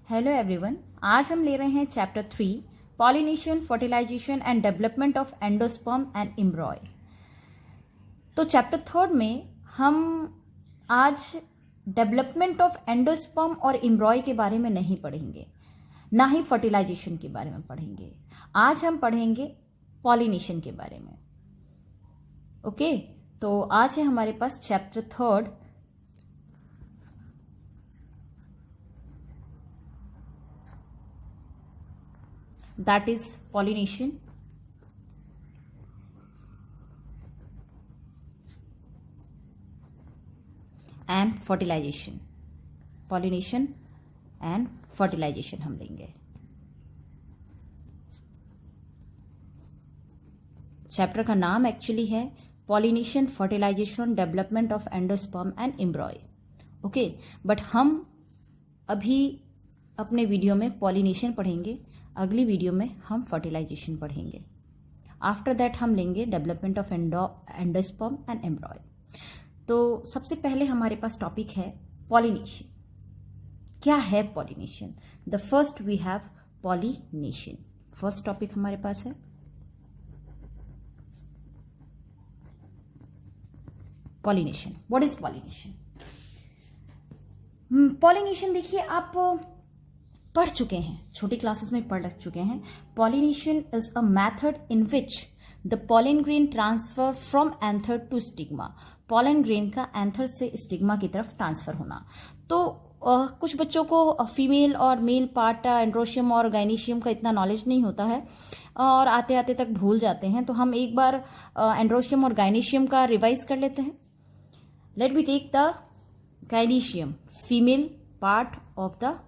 Hello everyone, आज हम ले रहे हैं chapter 3 pollination, fertilisation and development of endosperm and embryo. तो चैप्टर 3 में हम आज डेवलपमेंट ऑफ एंडोस्पर्म और एम्ब्रॉय के बारे में नहीं पढ़ेंगे, ना ही फर्टिलाइजेशन के बारे में पढ़ेंगे। आज हम पढ़ेंगे पॉलिनेशन के बारे में। ओके, तो आज है हमारे पास chapter 3 that is pollination and fertilization। pollination and fertilization हम लेंगे। चैप्टर का नाम एक्चुअली है pollination, fertilisation, development of endosperm and embryo. Okay, but हम अभी अपने वीडियो में पॉलिनेशन पढ़ेंगे, अगली वीडियो में हम फर्टिलाइजेशन पढ़ेंगे। आफ्टर दैट हम लेंगे development of endosperm and embryo. तो सबसे पहले हमारे पास टॉपिक है पॉलिनेशन। क्या है pollination? The first we have pollination. First topic हमारे पास है pollination. What is pollination? Pollination देखिए, आप पढ़ चुके हैं, छोटी क्लासेस में पढ़ चुके हैं। Pollination is a method in which the pollen grain transfer from anther to stigma. Pollen grain का एंथर से स्टिग्मा की तरफ ट्रांसफर होना। तो कुछ बच्चों को फीमेल और मेल पार्ट, एंड्रोशियम और गाइनीशियम का इतना नॉलेज नहीं होता है और आते आते तक भूल जाते हैं। तो हम एक बार एंड्रोशियम और गाइनीशियम का रिवाइज कर लेते हैं। Let be take the gynoecium, female part of the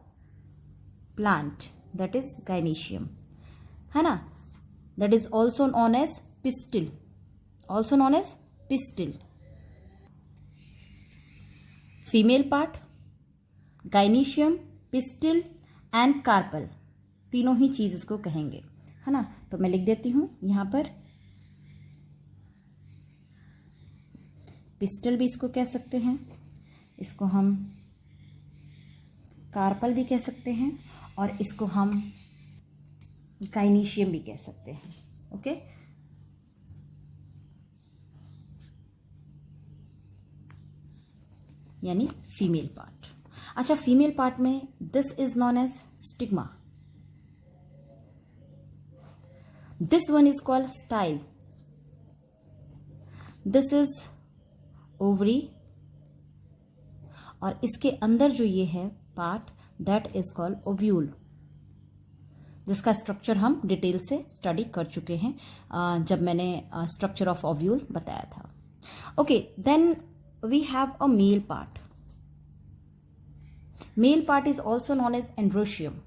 plant, that is gynoecium, है ना? That is also known as pistil, also known as pistil। female part, gynoecium, pistil and carpel, तीनों ही चीज इसको कहेंगे, है ना? तो मैं लिख देती हूं यहां पर। पिस्टल भी इसको कह सकते हैं, इसको हम कार्पल भी कह सकते हैं और इसको हम गाइनीशियम भी कह सकते हैं। ओके, यानी फीमेल पार्ट। अच्छा, फीमेल पार्ट में this is known as stigma, this one is called style, this is ovary, और इसके अंदर जो ये है part, that is called ovule, जिसका स्ट्रक्चर हम डिटेल से स्टडी कर चुके हैं जब मैंने स्ट्रक्चर ऑफ ओव्यूल बताया था। Okay, then we have a male part. Male part is also known as androecium.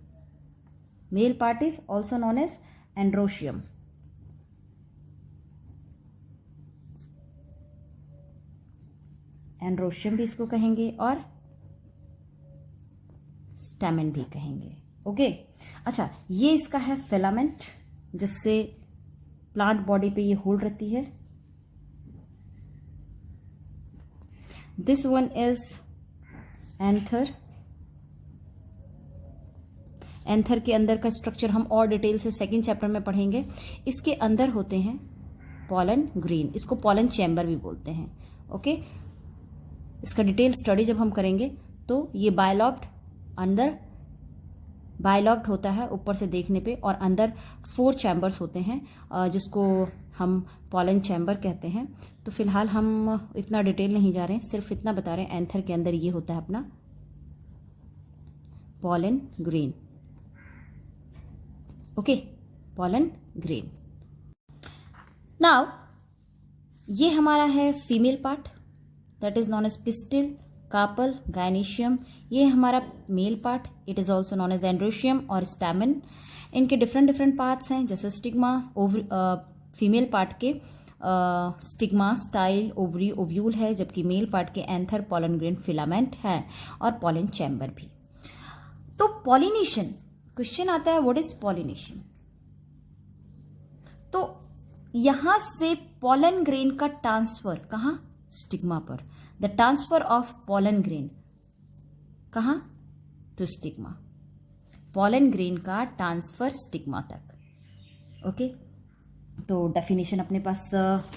Male part is also known as androecium. Androecium भी इसको कहेंगे और स्टैमेन भी कहेंगे। ओके, अच्छा, ये इसका है फिलामेंट, जिससे प्लांट बॉडी पे ये होल्ड रहती है। This one is anther. Anther के अंदर का स्ट्रक्चर हम और डिटेल से सेकंड चैप्टर में पढ़ेंगे। इसके अंदर होते हैं पॉलन ग्रेन, इसको पॉलन चैम्बर भी बोलते हैं। ओके, इसका डिटेल स्टडी जब हम करेंगे तो ये बायलॉब्ड, अंदर बायलॉग्ड होता है ऊपर से देखने पे, और अंदर 4 चैम्बर्स होते हैं जिसको हम पॉलन चैम्बर कहते हैं। तो फिलहाल हम इतना डिटेल नहीं जा रहे हैं, सिर्फ इतना बता रहे हैं एंथर के अंदर ये होता है अपना pollen grain. Okay, pollen grain. Now ये हमारा है female part, that is known as pistil, carpel, gynoecium. ये हमारा male part, it is also known as androecium और स्टैमेन। इनके डिफरेंट पार्ट्स हैं, जैसे स्टिग्मा, फीमेल पार्ट के स्टिग्मा, स्टाइल, ओवरी, ओव्यूल है, जबकि मेल पार्ट के एंथर, पॉलन ग्रेन, फिलामेंट है और पॉलन चैम्बर भी। तो पॉलिनेशन, क्वेश्चन आता है व्हाट इज पॉलिनेशन? तो यहां से पॉलन ग्रेन का ट्रांसफर कहां? स्टिग्मा पर। The transfer of pollen grain कहां? To stigma. पॉलन ग्रेन का ट्रांसफर स्टिग्मा तक। ओके, तो डेफिनेशन अपने पास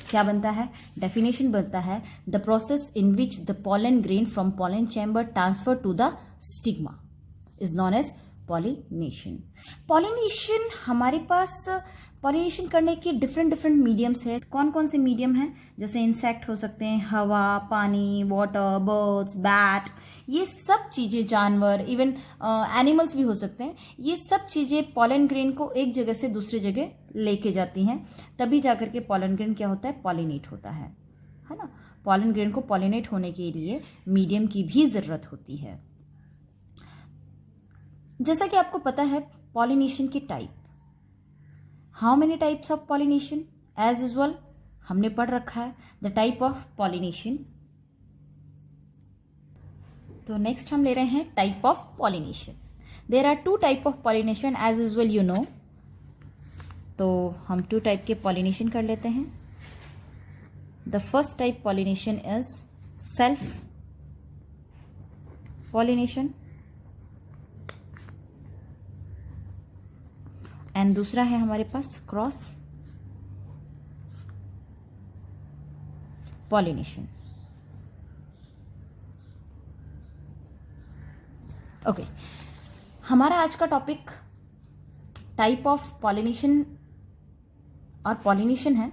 क्या बनता है? डेफिनेशन बनता है the process in which the pollen grain from pollen chamber transfer to the stigma is known as pollination. Pollination हमारे पास पॉलिनेशन करने के डिफरेंट डिफरेंट मीडियम्स है। कौन कौन से मीडियम हैं? जैसे इंसेक्ट हो सकते हैं, हवा, पानी, वाटर, बर्ड्स, बैट, ये सब चीजें, जानवर, इवन एनिमल्स भी हो सकते हैं। ये सब चीजें पॉलन ग्रेन को एक जगह से दूसरी जगह लेके जाती हैं, तभी जाकर के पॉलन ग्रेन क्या होता है? पॉलिनेट होता है ना। पॉलन ग्रेन को पॉलिनेट होने के लिए मीडियम की भी जरूरत होती है। जैसा कि आपको पता है पॉलिनेशन के type, how many types of pollination? As usual हमने पढ़ रखा है द टाइप ऑफ पॉलिनेशन। तो नेक्स्ट हम ले रहे हैं type of pollination. There are 2 type of pollination as usual you know. तो हम 2 टाइप के पॉलिनेशन कर लेते हैं। The first type pollination is self pollination and दूसरा है हमारे पास क्रॉस पॉलिनेशन। ओके, हमारा आज का टॉपिक टाइप ऑफ पॉलिनेशन और पॉलिनेशन है।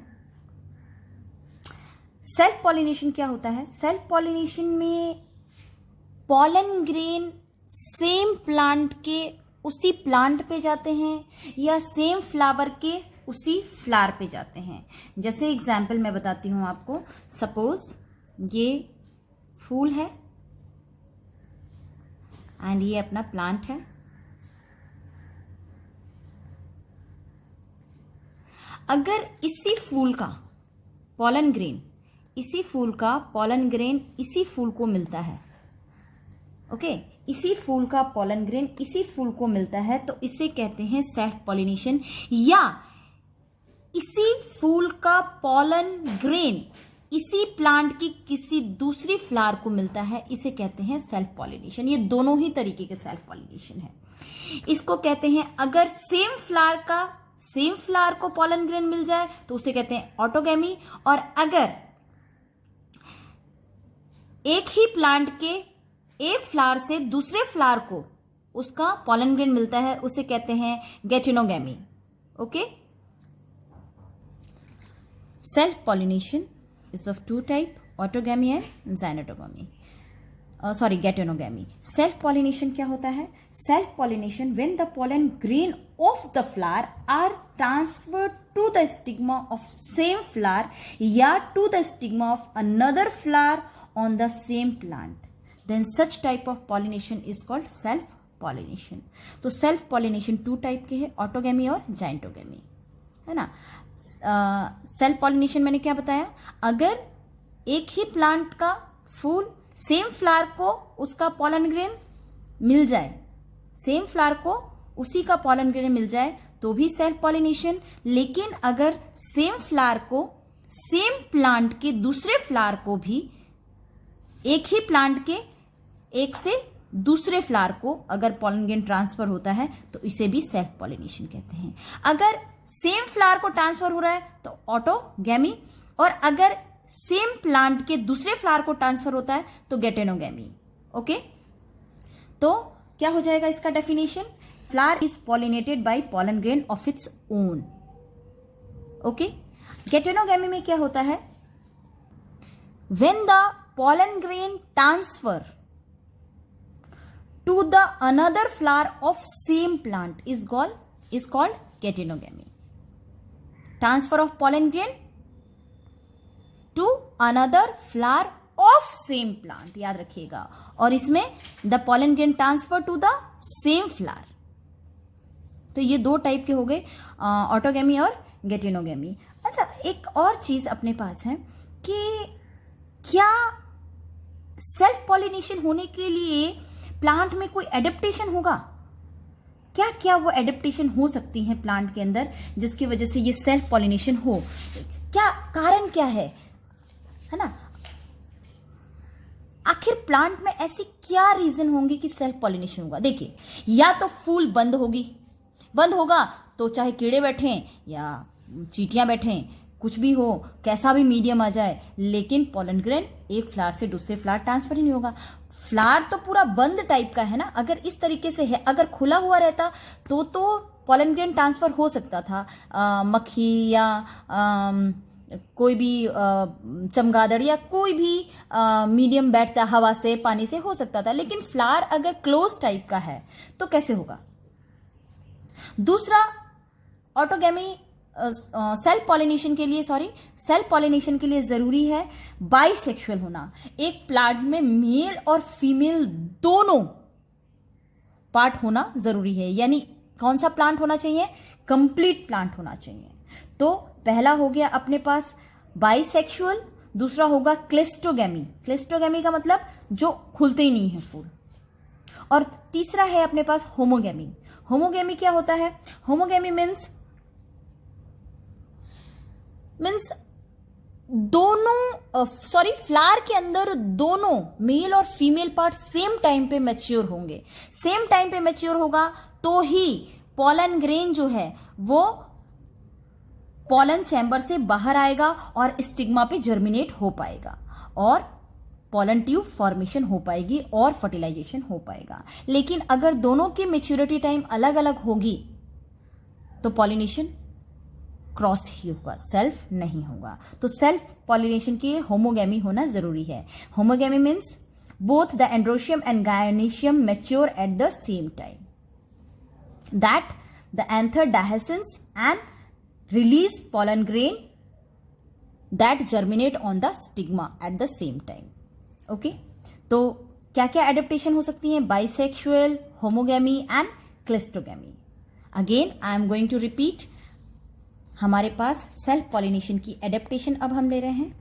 सेल्फ पॉलिनेशन क्या होता है? सेल्फ पॉलिनेशन में पॉलन ग्रेन सेम प्लांट के उसी प्लांट पे जाते हैं या सेम फ्लावर के उसी फ्लावर पे जाते हैं। जैसे एग्जाम्पल मैं बताती हूं आपको। सपोज ये फूल है एंड ये अपना प्लांट है। अगर इसी फूल का पॉलन ग्रेन इसी फूल को मिलता है, ओके, इसी फूल का पॉलन ग्रेन इसी फूल को मिलता है, तो इसे कहते हैं सेल्फ पॉलिनेशन। या इसी फूल का पॉलन ग्रेन इसी प्लांट की किसी दूसरी फ्लावर को मिलता है, इसे कहते हैं सेल्फ पॉलिनेशन। ये दोनों ही तरीके के सेल्फ पॉलिनेशन है। इसको कहते हैं अगर सेम फ्लावर को पॉलन ग्रेन मिल जाए तो उसे कहते हैं ऑटोगैमी, और अगर एक ही प्लांट के एक फ्लावर से दूसरे फ्लावर को उसका पॉलन ग्रेन मिलता है, उसे कहते हैं geitonogamy. Okay, self pollination is of 2 type, autogamy and xenogamy. Geitonogamy. Self pollination क्या होता है? Self pollination when the pollen grain of the flower are transferred to the stigma of same flower या to the stigma of another flower on the same plant, then such type of pollination is called self pollination। तो self pollination 2 type के हैं, autogamy और जाइंटोगैमी, है ना। Self pollination मैंने क्या बताया? अगर एक ही प्लांट का फूल सेम फ्लावर को उसका पॉलन ग्रेन मिल जाए, सेम फ्लावर को उसी का पॉलन ग्रेन मिल जाए तो भी सेल्फ पॉलिनेशन। लेकिन अगर सेम फ्लावर को सेम प्लांट के दूसरे फ्लावर को भी एक ही प्लांट के एक से दूसरे फ्लावर को अगर पॉलन ग्रेन ट्रांसफर होता है तो इसे भी सेल्फ पॉलिनेशन कहते हैं। अगर सेम फ्लावर को ट्रांसफर हो रहा है तो ऑटोगैमी, और अगर सेम प्लांट के दूसरे फ्लावर को ट्रांसफर होता है तो गेटिनोगैमी। ओके, तो क्या हो जाएगा इसका definition? Flower is pollinated by pollen grain of its own. Okay, geitonogamy में क्या होता है? When the pollen grain transfer to the another flower of same plant is called getinogamy। Transfer of pollen grain to another flower of same plant, याद रखिएगा। और इसमें the pollen grain transfer to the same flower। तो ये 2 type के हो गए, autogamy और गेटिनोगैमी। अच्छा, एक और चीज अपने पास है कि क्या सेल्फ पॉलिनेशन होने के लिए प्लांट में कोई एडेप्टेशन होगा? क्या क्या वो एडेप्टेशन हो सकती है प्लांट के अंदर जिसकी वजह से ये सेल्फ पॉलिनेशन हो? क्या कारण क्या है ना? आखिर प्लांट में ऐसी क्या रीजन होंगे कि सेल्फ पॉलिनेशन होगा? देखिए, या तो फूल बंद होगा तो चाहे कीड़े बैठें या चींटियां बैठें, कुछ भी हो, कैसा भी मीडियम आ जाए, लेकिन पॉलन ग्रेन एक फ्लावर से दूसरे फ्लावर ट्रांसफर ही नहीं होगा। फ्लावर तो पूरा बंद टाइप का है ना, अगर इस तरीके से है, अगर खुला हुआ रहता तो पॉलन ग्रेन ट्रांसफर हो सकता था। मक्खी या कोई भी चमगादड़ या कोई भी मीडियम बैठता हवा से पानी से हो सकता था, लेकिन फ्लावर अगर क्लोज टाइप का है तो कैसे होगा? दूसरा, ऑटोगैमी सेल्फ पॉलिनेशन के लिए जरूरी है बाइसेक्सुअल होना। एक प्लांट में मेल और फीमेल दोनों पार्ट होना जरूरी है। यानी कौन सा प्लांट होना चाहिए? कंप्लीट प्लांट होना चाहिए। तो पहला हो गया अपने पास बाइसेक्सुअल, दूसरा होगा क्लिस्टोगैमी का मतलब जो खुलते ही नहीं है फूल, और तीसरा है अपने पास होमोगैमी क्या होता है? होमोगैमी मीन्स फ्लावर के अंदर दोनों मेल और फीमेल पार्ट सेम टाइम पे मैच्योर होंगे। सेम टाइम पे मैच्योर होगा तो ही पॉलन ग्रेन जो है वो पॉलन चैम्बर से बाहर आएगा और स्टिग्मा पे जर्मिनेट हो पाएगा और पॉलन ट्यूब फॉर्मेशन हो पाएगी और फर्टिलाइजेशन हो पाएगा। लेकिन अगर दोनों की मेच्योरिटी टाइम अलग अलग होगी तो पॉलिनेशन क्रॉस ही होगा, सेल्फ नहीं होगा। तो सेल्फ पॉलिनेशन के लिए होमोगैमी होना जरूरी है। Homogamy means both the androecium and gynoecium mature at the same time, that the anther dehisces and release pollen grain that germinate on the stigma at the same time. Okay, तो क्या क्या adaptation हो सकती हैं? Bisexual, homogamy and cleistogamy. Again I am going to repeat. हमारे पास self pollination की adaptation अब हम ले रहे हैं।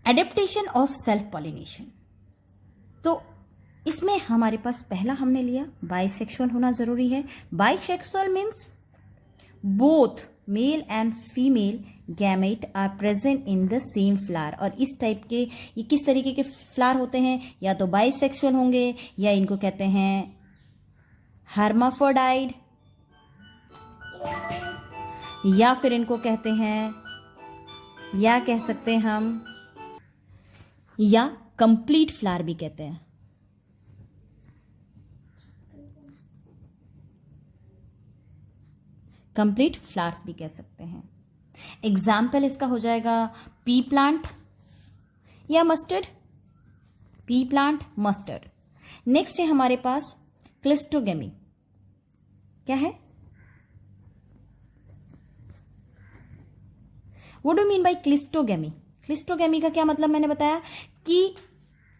एडेप्टेशन ऑफ सेल्फ पॉलिनेशन, तो इसमें हमारे पास पहला हमने लिया बाइसेक्सुअल होना जरूरी है। Bisexual means both male and female gamete are present in the same flower. और इस टाइप के ये किस तरीके के फ्लावर होते हैं? या तो बाइसेक्सुअल होंगे या इनको कहते हैं हर्माफ्रोडाइट, या फिर इनको कहते हैं, या कह सकते हैं हम, या कंप्लीट फ्लावर भी कहते हैं। कंप्लीट फ्लावर्स भी कह सकते हैं। एग्जाम्पल इसका हो जाएगा पी प्लांट या mustard, P plant, mustard. Next है हमारे पास क्लिस्टोगैमी। क्या है? What do mean by cleistogamy? Cleistogamy का क्या मतलब मैंने बताया कि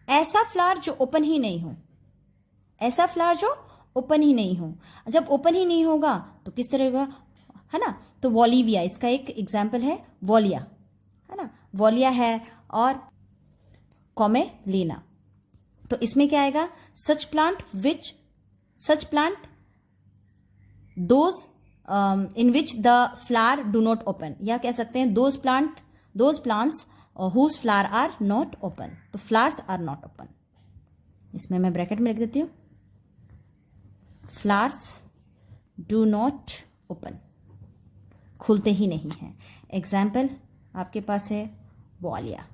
ऐसा फ्लावर जो ओपन ही नहीं हो, ऐसा फ्लावर जो ओपन ही नहीं हो। जब ओपन ही नहीं होगा तो किस तरह होगा, है ना? तो वॉलीविया इसका एक एग्जाम्पल है, वॉलिया, है ना? वॉलिया है और कॉमेलिना। तो इसमें क्या आएगा? Such plant those in which the flower do not open, या कह सकते हैं those plants whose flower are not open। तो flowers are not open, इसमें मैं ब्रैकेट में लिख देती हूँ, flowers do not open, खुलते ही नहीं हैं। एग्जाम्पल आपके पास है वॉलिया।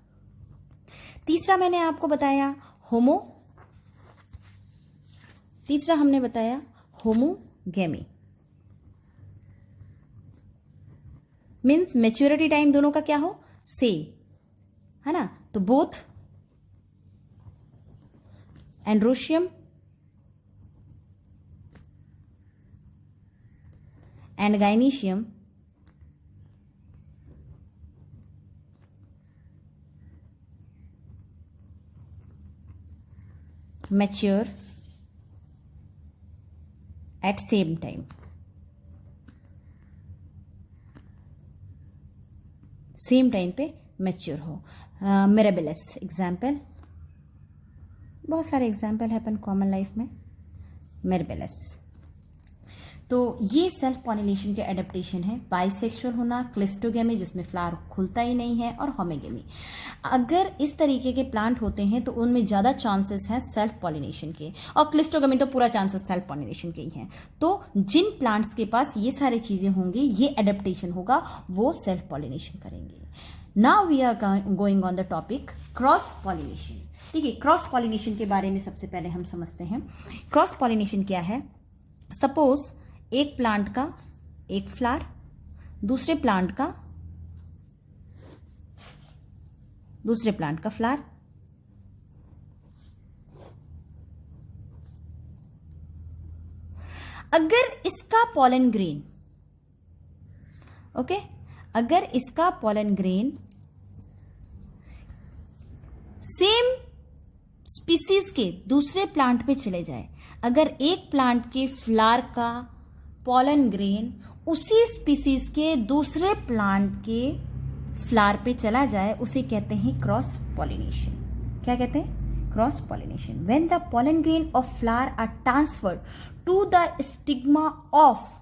तीसरा हमने बताया होमोगैमी। मीन्स मेच्योरिटी टाइम दोनों का क्या हो? सेम, है ना? तो both androecium and gynoecium mature at same time, same time पे मैच्योर हो। मिरेबिलस एग्जाम्पल, बहुत सारे एग्जाम्पल है अपन कॉमन लाइफ में। मिरेबिलस, तो ये सेल्फ पॉलिनेशन के एडेप्टेशन है। बाइसेक्सुअल होना, क्लिस्टोगेमी जिसमें फ्लावर खुलता ही नहीं है, और होमोगेमी। अगर इस तरीके के प्लांट होते हैं तो उनमें ज़्यादा चांसेस हैं सेल्फ पॉलिनेशन के, और क्लिस्टोगेमी तो पूरा चांसेस सेल्फ पॉलिनेशन के ही हैं। तो जिन प्लांट्स के पास ये सारी चीज़ें होंगी, ये एडेप्टेशन होगा, वो सेल्फ पॉलिनेशन करेंगे। Now we are going on the topic cross pollination. देखिए, क्रॉस पॉलिनेशन के बारे में सबसे पहले हम समझते हैं क्रॉस पॉलिनेशन क्या है। सपोज एक प्लांट का एक फ्लावर, दूसरे प्लांट का फ्लावर, अगर इसका पॉलन ग्रेन, ओके, अगर इसका पॉलन ग्रेन सेम स्पीसीज के दूसरे प्लांट पे चले जाए, अगर एक प्लांट के फ्लावर का पॉलन ग्रेन उसी स्पीसीज के दूसरे प्लांट के फ्लावर पे चला जाए, उसे कहते हैं क्रॉस पॉलिनेशन। क्या कहते हैं? Cross pollination. When the pollen grain of flower are transferred to the stigma of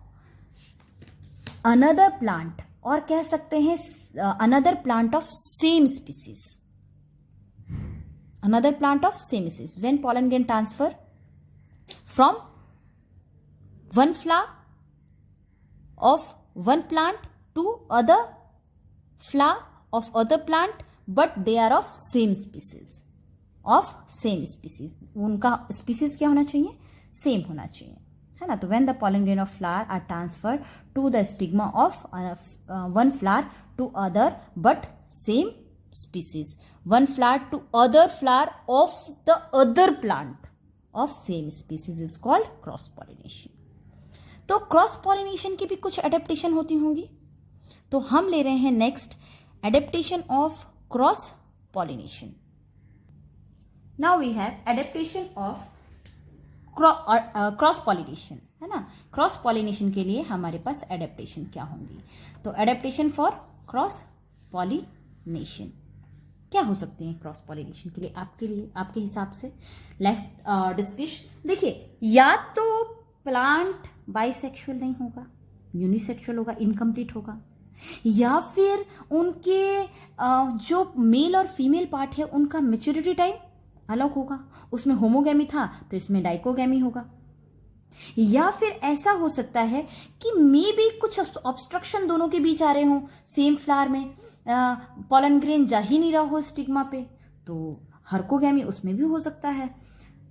another plant, और कह सकते हैं another plant of same species, another plant of same species. When pollen grain transfer from one flower of one plant to other flower of other plant, but they are of same species, of same species. उनका species क्या होना चाहिए? Same होना चाहिए, है ना। तो when the pollen grain of flower are transferred to the stigma of one flower to other but same species, one flower to other flower of the other plant of same species is called cross pollination. तो cross pollination की भी कुछ adaptation होती होंगी, तो हम ले रहे हैं next adaptation of cross pollination. Now we have adaptation of cross pollination, है ना। क्रॉस पॉलिनेशन के लिए हमारे पास एडेप्टेशन क्या होंगी? तो एडेप्टेशन फॉर क्रॉस पॉलिनेशन क्या हो सकते हैं क्रॉस पॉलिनेशन के लिए, आपके हिसाब से? Let's discuss. देखिए, या तो प्लांट बाइसेक्सुअल नहीं होगा, यूनिसेक्सुअल होगा, इनकम्प्लीट होगा, या फिर उनके जो मेल और फीमेल पार्ट है उनका मैच्योरिटी टाइम अलग होगा। उसमें होमोगैमी था तो इसमें डाइकोगैमी होगा। या फिर ऐसा हो सकता है कि मे बी कुछ ऑब्स्ट्रक्शन दोनों के बीच आ रहे हों, सेम फ्लावर में पॉलन ग्रेन जा ही नहीं रहा हो स्टिग्मा पे, तो हर्कोगैमी उसमें भी हो सकता है।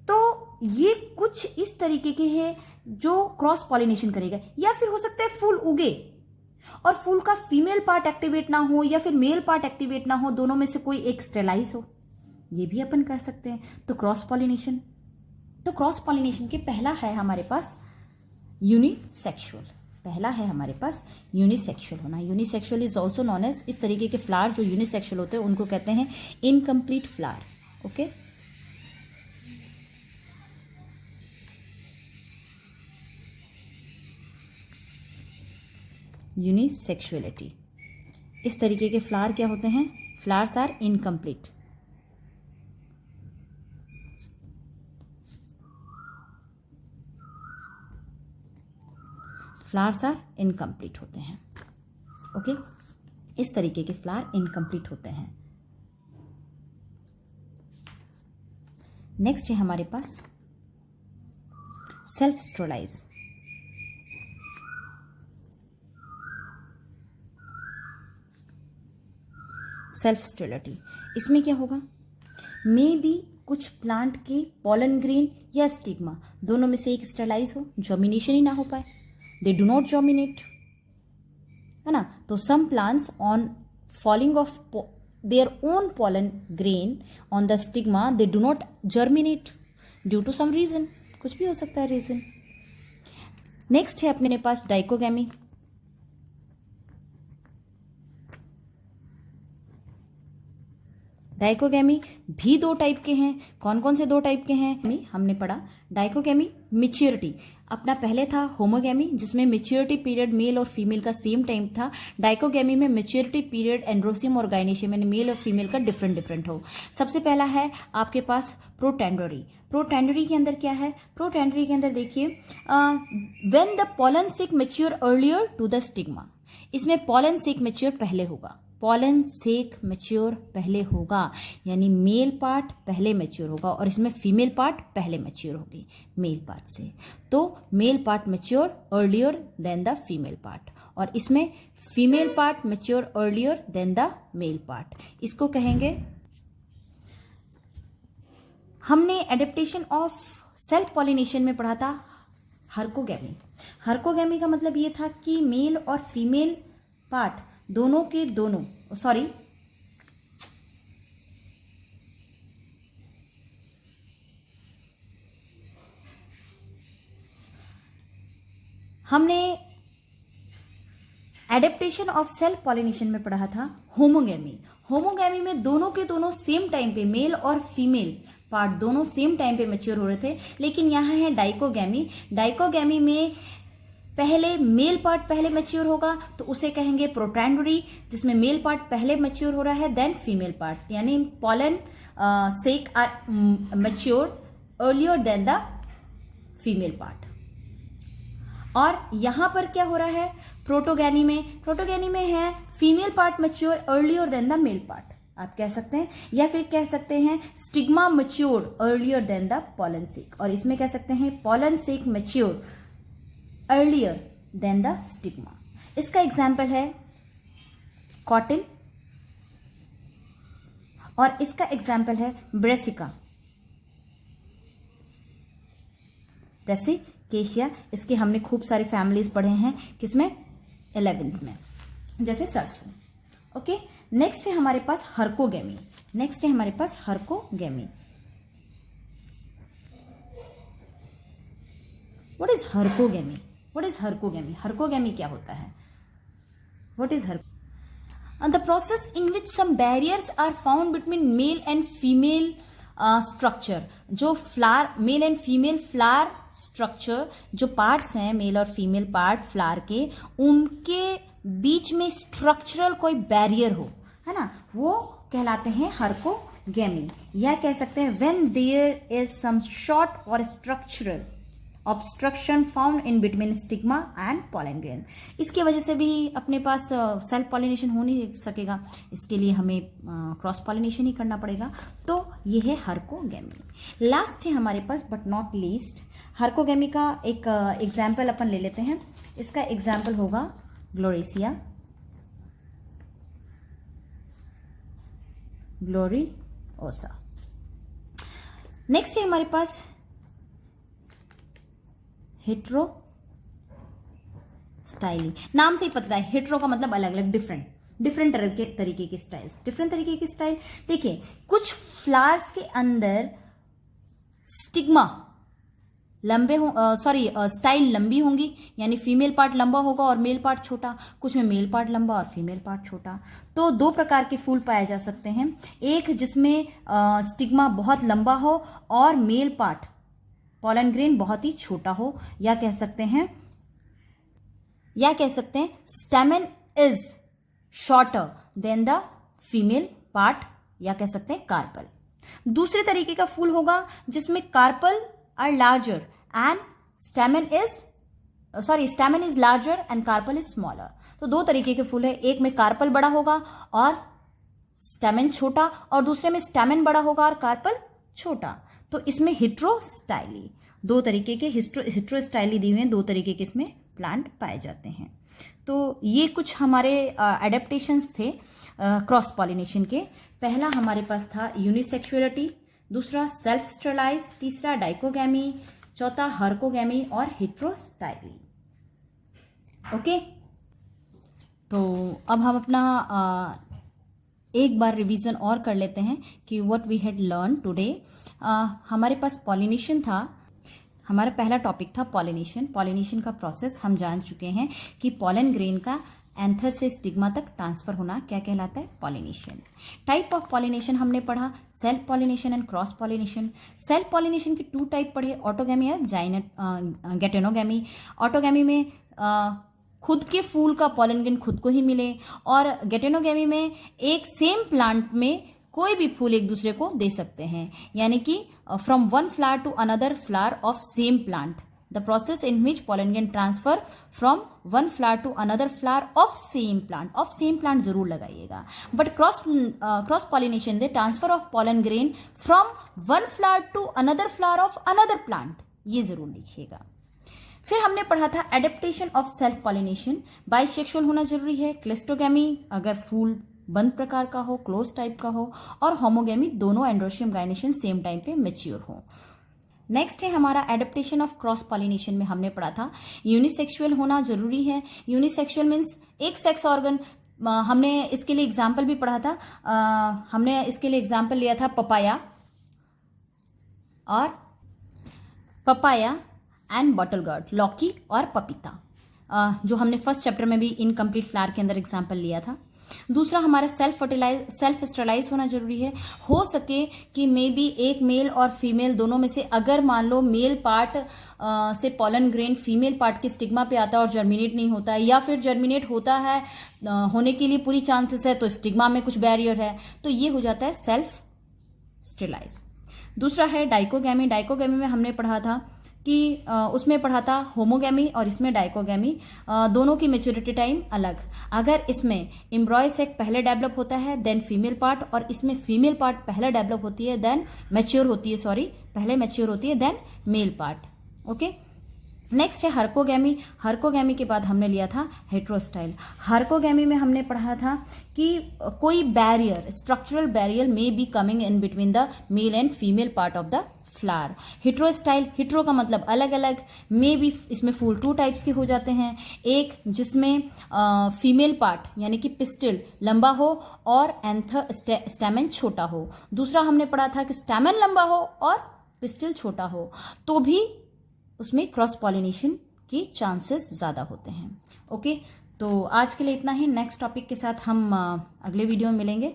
तो ये कुछ इस तरीके के हैं जो क्रॉस पॉलिनेशन करेगा। या फिर हो सकता है फूल उगे और फूल का फीमेल पार्ट एक्टिवेट ना हो या फिर मेल पार्ट एक्टिवेट ना हो, दोनों में से कोई एक स्टेलाइज हो, ये भी अपन कह सकते हैं। तो क्रॉस पॉलिनेशन, तो क्रॉस पॉलिनेशन के पहला है हमारे पास यूनिसेक्सुअल, पहला है हमारे पास यूनिसेक्सुअल होना। Unisexual is also known as, इस तरीके के फ्लावर जो यूनिसेक्सुअल होते हैं उनको कहते हैं इनकम्प्लीट फ्लावर। ओके, यूनिसेक्सुअलिटी, इस तरीके के फ्लावर क्या होते हैं? Flowers are incomplete. Flowers are incomplete होते हैं। ओके, इस तरीके के फ्लावर इनकम्प्लीट होते हैं। नेक्स्ट है हमारे पास सेल्फ स्टेलाइज। सेल्फ स्टेरिलिटी, इसमें क्या होगा? मे बी कुछ प्लांट के पॉलन ग्रेन या स्टिग्मा दोनों में से एक स्टेलाइज हो, जर्मिनेशन ही ना हो पाए, दे डू नॉट जर्मिनेट, है ना। तो some plants on falling of their own pollen grain on the stigma they do not germinate due to some reason, कुछ भी हो सकता है रीजन। नेक्स्ट है अपने पास डाइकोगैमी। डाइकोगैमी भी दो टाइप के हैं। कौन कौन से दो टाइप के हैं हमने पढ़ा। डाइकोगैमी मैच्योरिटी, अपना पहले था होमोगैमी जिसमें मैच्योरिटी पीरियड मेल और फीमेल का सेम टाइम था। डाइकोगैमी में मैच्योरिटी पीरियड एंड्रोसियम और गाइनेशियम यानी मेल और फीमेल का डिफरेंट डिफरेंट हो। सबसे पहला है आपके पास प्रोटेंडरी। प्रोटेंडरी के अंदर क्या है, प्रोटेंडरी के अंदर देखिए when the pollen sac mature earlier to the stigma, इसमें पॉलन सेक मैच्योर पहले होगा, पॉलन सेक मैच्योर पहले होगा यानी मेल पार्ट पहले मैच्योर होगा और इसमें फीमेल पार्ट पहले मैच्योर होगी मेल पार्ट से। तो male part mature earlier than the female part और इसमें female part mature earlier than the male part. इसको कहेंगे, हमने एडेप्टेशन ऑफ सेल्फ पॉलिनेशन में पढ़ा था हर्कोगैमी। हर्कोगैमी का मतलब ये था कि मेल और फीमेल पार्ट दोनों के दोनों, सॉरी हमने एडेप्टेशन ऑफ सेल्फ पॉलिनेशन में पढ़ा था होमोगैमी। होमोगैमी में दोनों के दोनों सेम टाइम पे मेल और फीमेल पार्ट दोनों सेम टाइम पे मैच्योर हो रहे थे, लेकिन यहां है डाइकोगैमी। डाइकोगैमी में पहले मेल पार्ट पहले मैच्योर होगा तो उसे कहेंगे प्रोटेंडरी, जिसमें मेल पार्ट पहले मैच्योर हो रहा है देन फीमेल पार्ट, यानी pollen sac are mature earlier than the female part. और यहां पर क्या हो रहा है प्रोटोगैनी में, प्रोटोगैनी में है female part mature earlier than the male part आप कह सकते हैं, या फिर कह सकते हैं stigma mature earlier than the pollen sac, और इसमें कह सकते हैं pollen sac mature earlier than the stigma. इसका एग्जाम्पल है कॉटन और इसका एग्जाम्पल है ब्रेसिका, ब्रेसिकेशिया। इसके हमने खूब सारे फैमिलीज पढ़े हैं, किसमें 11th में, जैसे सरसों। ओके, नेक्स्ट है हमारे पास हर्कोगैमी। नेक्स्ट है हमारे पास herkogamy. What is herkogamy? What is herkogamy? Herkogamy क्या होता है? What is herko? The process in which some barriers are found between male and female structure. जो flower, male and female flower structure, जो parts हैं male और female part flower के, उनके बीच में स्ट्रक्चरल कोई बैरियर हो, है ना, वो कहलाते हैं हर्कोगैमी। या कह सकते हैं when there is some short or structural obstruction found in between stigma and pollen grain. इसकी वजह से भी अपने पास सेल्फ पॉलिनेशन हो नहीं सकेगा, इसके लिए हमें क्रॉस पॉलिनेशन ही करना पड़ेगा। तो ये है हर्कोगैमी। लास्ट है हमारे पास बट नॉट लीस्ट, हर्कोगैमी का एक एग्जाम्पल अपन ले लेते हैं। इसका एग्जाम्पल होगा ग्लोरेसिया, ग्लोरिओसा। नेक्स्ट है हमारे पास हेट्रो स्टाइली। नाम से ही पता है हेट्रो का मतलब अलग अलग, डिफरेंट तरीके के स्टाइल्स, डिफरेंट तरीके के स्टाइल। देखिए कुछ फ्लावर्स के अंदर स्टिग्मा लंबे हो, सॉरी स्टाइल लंबी होंगी, यानी फीमेल पार्ट लंबा होगा और मेल पार्ट छोटा, कुछ में मेल पार्ट लंबा और फीमेल पार्ट छोटा। तो दो प्रकार के फूल पाए जा सकते हैं, एक जिसमें स्टिग्मा बहुत लंबा हो और मेल पार्ट पॉलन ग्रेन बहुत ही छोटा हो, या कह सकते हैं स्टेमन is shorter than the female part, या कह सकते हैं कार्पल। दूसरे तरीके का फूल होगा जिसमें carpel are larger and stamen is larger and carpel is smaller. तो दो तरीके के फूल है, एक में कार्पल बड़ा होगा और स्टेमन छोटा, और दूसरे में स्टेमन बड़ा होगा और कार्पल छोटा। तो इसमें हिट्रोस्टाइली, दो तरीके के हिट्रोस्टाइली दी हुई हैं, दो तरीके के इसमें प्लांट पाए जाते हैं। तो ये कुछ हमारे एडेप्टेशंस थे क्रॉस पॉलिनेशन के। पहला हमारे पास था यूनिसेक्सुअलिटी, दूसरा सेल्फ स्टरलाइज, तीसरा डाइकोगैमी, चौथा हर्कोगैमी और हिट्रोस्टाइली। ओके, तो अब हम अपना एक बार रिवीजन और कर लेते हैं कि what we had learn today. हमारे पास पॉलिनेशन था, हमारा पहला टॉपिक था पॉलिनेशन। पॉलिनेशन का प्रोसेस हम जान चुके हैं कि पॉलन ग्रेन का एंथर से स्टिग्मा तक ट्रांसफर होना क्या कहलाता है? पॉलिनेशन। टाइप ऑफ पॉलिनेशन हमने पढ़ा self pollination and cross pollination. Self pollination की 2 टाइप पढ़े, ऑटोगैमी या गैटेनोगैमी। ऑटोगैमी में खुद के फूल का पॉलन ग्रेन खुद को ही मिले, और गैटेनोगैमी में एक सेम प्लांट में कोई भी फूल एक दूसरे को दे सकते हैं, यानी कि from one flower to another flower of same plant, the process in which pollen grain transfer from one flower to another flower of same plant. Of same plant जरूर लगाइएगा। But cross pollination the transfer of pollen grain from one flower to another flower of another plant, ये जरूर लिखिएगा। फिर हमने पढ़ा था adaptation of self pollination. Bisexual होना जरूरी है, क्लिस्टोगैमी अगर फूल बंद प्रकार का हो, क्लोज टाइप का हो, और होमोगैमी दोनों एंड्रोशियम गायनेशन सेम टाइम पे मेच्योर हो। नेक्स्ट है हमारा एडेप्टेशन ऑफ क्रॉस पॉलिनेशन में हमने पढ़ा था यूनिसेक्सुअल होना जरूरी है। यूनिसेक्सुअल मीन्स एक सेक्स ऑर्गन, हमने इसके लिए एग्जाम्पल भी पढ़ा था, हमने इसके लिए एग्जाम्पल लिया था पपाया एंड बॉटल गार्ड, लौकी और पपीता, जो हमने फर्स्ट चैप्टर में भी इनकम्प्लीट फ्लावर के अंदर एग्जाम्पल लिया था। दूसरा हमारा सेल्फ स्टेरलाइज होना जरूरी है। हो सके कि मे बी एक मेल और फीमेल दोनों में से अगर मान लो मेल पार्ट से पॉलन ग्रेन फीमेल पार्ट के स्टिग्मा पे आता है और जर्मिनेट नहीं होता है, या फिर जर्मिनेट होता है होने के लिए पूरी चांसेस है तो स्टिग्मा में कुछ बैरियर है, तो ये हो जाता है सेल्फ स्टेरलाइज। दूसरा है डाइकोगैमी। डाइकोगैमी में हमने पढ़ा था कि उसमें पढ़ा था होमोगैमी और इसमें डाइकोगैमी, दोनों की मेच्योरिटी टाइम अलग। अगर इसमें एम्ब्रॉय सेक पहले डेवलप होता है देन फीमेल पार्ट, और इसमें फीमेल पार्ट पहले डेवलप होती है देन मैच्योर होती है, पहले मैच्योर होती है than male part. Okay, next है हर्कोगैमी। हर्कोगैमी के बाद हमने लिया था हेट्रोस्टाइल। हर्कोगैमी में हमने पढ़ा था कि कोई barrier, structural barrier may be coming in between the male and female part of the flower. Heterostyle, hetero का मतलब अलग अलग, मे बी इसमें फूल 2 टाइप्स के हो जाते हैं, एक जिसमें फीमेल पार्ट यानी कि पिस्टिल लंबा हो और एंथर स्टैमेन छोटा हो। दूसरा हमने पढ़ा था कि स्टैमेन लंबा हो और पिस्टिल छोटा हो, तो भी उसमें क्रॉस पॉलिनेशन की चांसेस ज्यादा होते हैं। ओके, तो आज के लिए इतना ही। नेक्स्ट टॉपिक के साथ हम अगले वीडियो में मिलेंगे।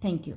Thank you.